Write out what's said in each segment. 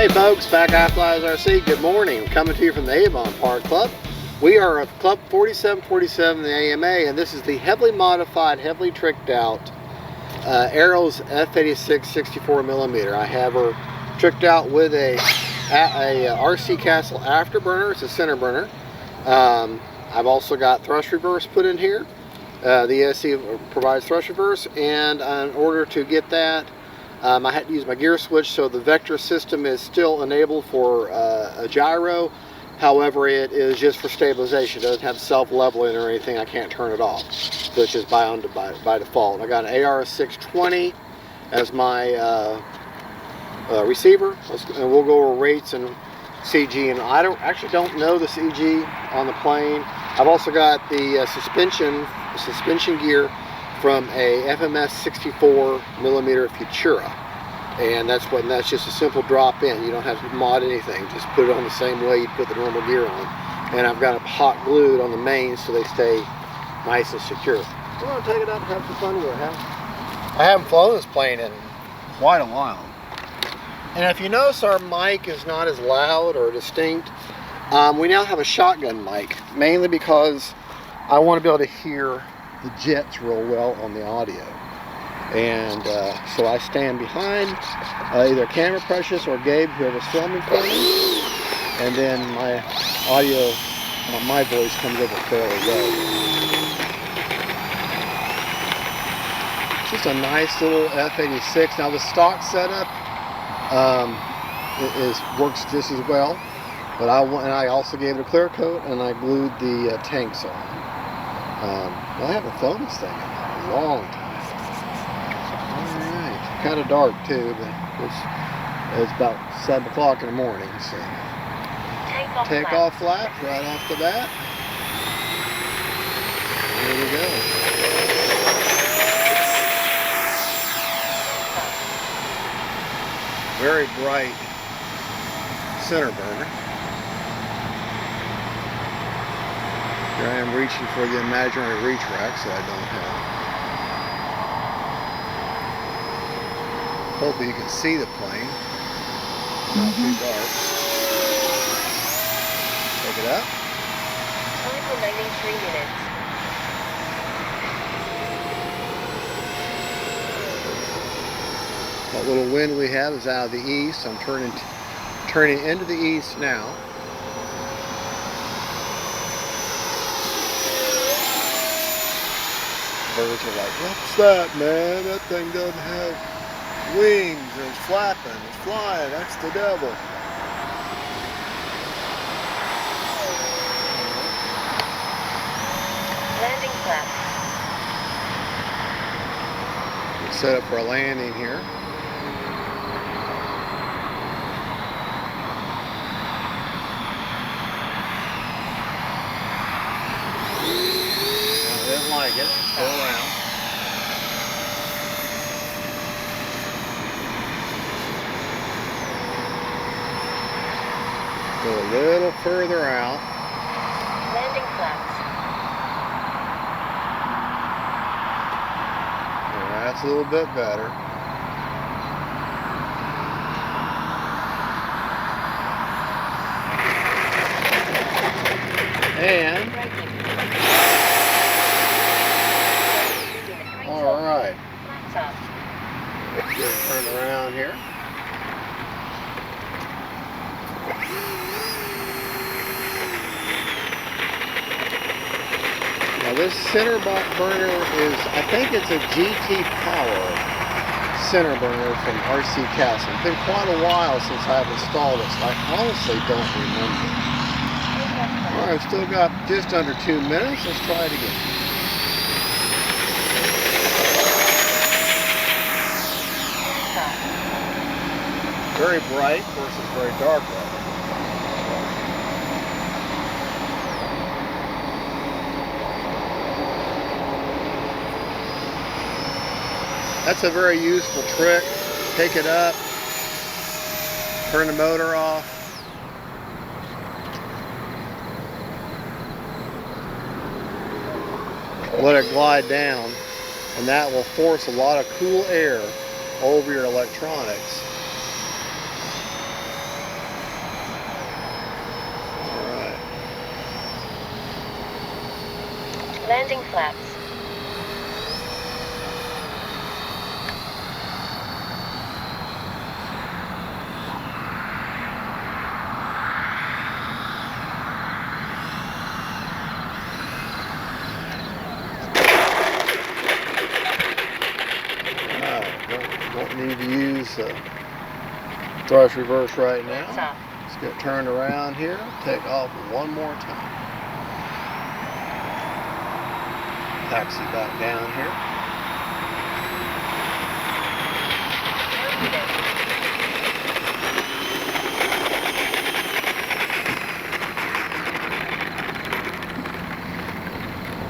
Hey folks, back FGFRC. Good morning. I'm coming to you from the Avon Park Club. We are at Club 4747 the AMA, and this is the heavily modified, heavily tricked out Ailerons F-86 64mm. I have her tricked out with a RC Castle afterburner. It's a center burner. I've also got thrust reverse put in here. The ESC provides thrust reverse, and in order to get that, I had to use my gear switch, so the vector system is still enabled for a gyro. However, it is just for stabilization. It doesn't have self-leveling or anything. I can't turn it off. So it's just by default. I got an AR620 as my receiver, and we'll go over rates and CG. And I actually don't know the CG on the plane. I've also got the suspension gear from a FMS 64mm Futura, and that's just a simple drop in. You don't have to mod anything, just put it on the same way you'd put the normal gear on. And I've got it hot glued on the mains so they stay nice and secure. We're going to take it up and have some fun with it, huh? I haven't flown this plane in quite a while. And if you notice, our mic is not as loud or distinct. We now have a shotgun mic, mainly because I want to be able to hear the jets real well on the audio. And so I stand behind either Camera Precious or Gabe, whoever's filming for me, and then my audio, my voice comes over fairly low. Just a nice little F-86. Now the stock setup works just as well, but I also gave it a clear coat, and I glued the tanks on. I haven't flown this thing in a long time. Alright, kind of dark too, but it's about 7 o'clock in the morning, so take off flaps right off the bat. There we go. Very bright center burner. Here I am reaching for the imaginary reach racks that I don't have. Hopefully you can see the plane. Not too dark. Pick it up. Time remaining 3 minutes. That little wind we have is out of the east. I'm turning into the east now. Birds are like, what's that, man? That thing doesn't have wings, and it's flapping, it's flying, that's the devil. Landing flaps. We're set up for a landing here. Didn't like it. Go around. Go a little further out. Landing flaps. That's a little bit better. And alright. Just turn around here. Now this center burner is, I think it's a GT Power center burner from RC Castle. It's been quite a while since I've installed it, so I honestly don't remember. Alright, I've still got just under 2 minutes. Let's try it again. Very bright versus very dark right now. That's a very useful trick. Take it up, turn the motor off. Let it glide down, and that will force a lot of cool air over your electronics. Landing flaps. Don't need to use thrust reverse right now. Flaps up. Let's get turned around here. Take off one more time. Taxi back down here.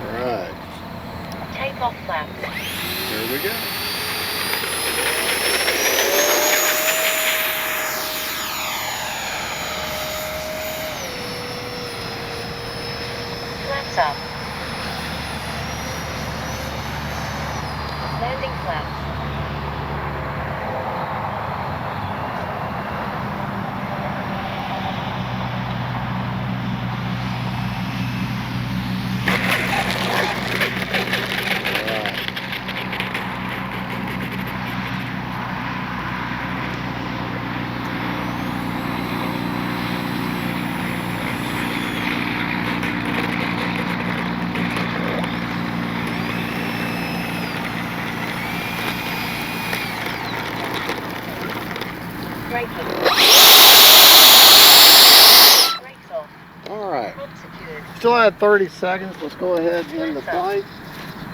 Alright. Take off flaps. Here we go. Flaps up. Landing flaps. Braking. Brakes off. Alright. Pump secured. Still had 30 seconds. Let's go ahead and end the flight.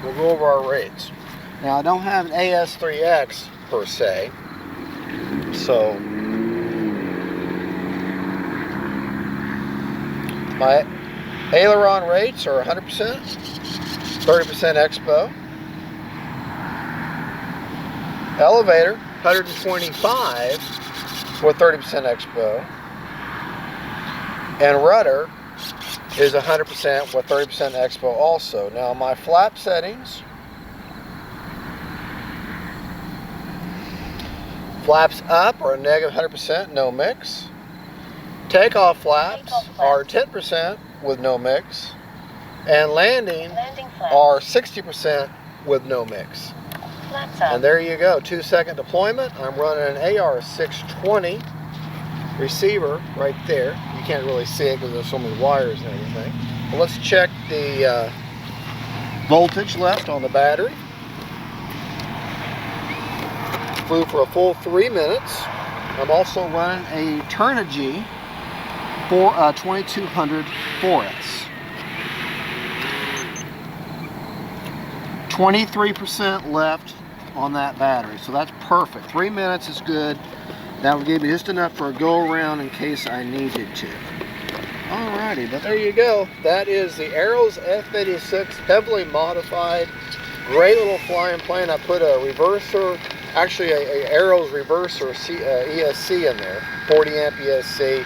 We'll go over our rates. Now I don't have an AS3X per se, so my aileron rates are 100%, 30% expo. Elevator 125 with 30% expo, and rudder is 100% with 30% expo also. Now my flap settings, flaps up are negative 100%, no mix. Takeoff flaps are 10% with no mix, and landing flaps. are 60% with no mix. Flaps up. And there you go, 2-second deployment. I'm running an AR620 receiver right there. You can't really see it because there's so many wires and everything. But let's check the voltage left on the battery. Flew for a full 3 minutes. I'm also running a Turnigy 2200 4S. 23% left on that battery, so that's perfect. 3 minutes is good. That will give me just enough for a go around in case I needed to. Alrighty, but there you go. That is the Ailerons F-86 heavily modified. Great little flying plane. I put a reverser, actually a Ailerons reverser ESC in there, 40 amp ESC.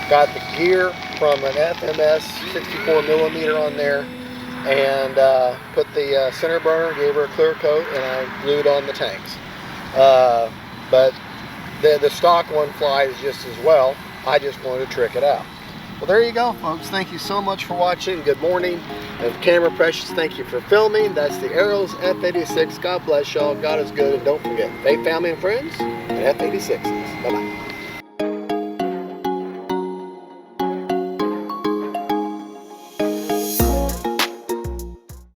Got the gear from an FMS 64mm on there, and put the center burner, gave her a clear coat, and I glued on the tanks. But the stock one flies just as well. I just wanted to trick it out. Well, there you go, folks. Thank you so much for watching. Good morning. And Camera Precious, thank you for filming. That's the Ailerons F-86. God bless y'all. God is good. And don't forget, faith, family, and friends, and F-86s. Bye-bye.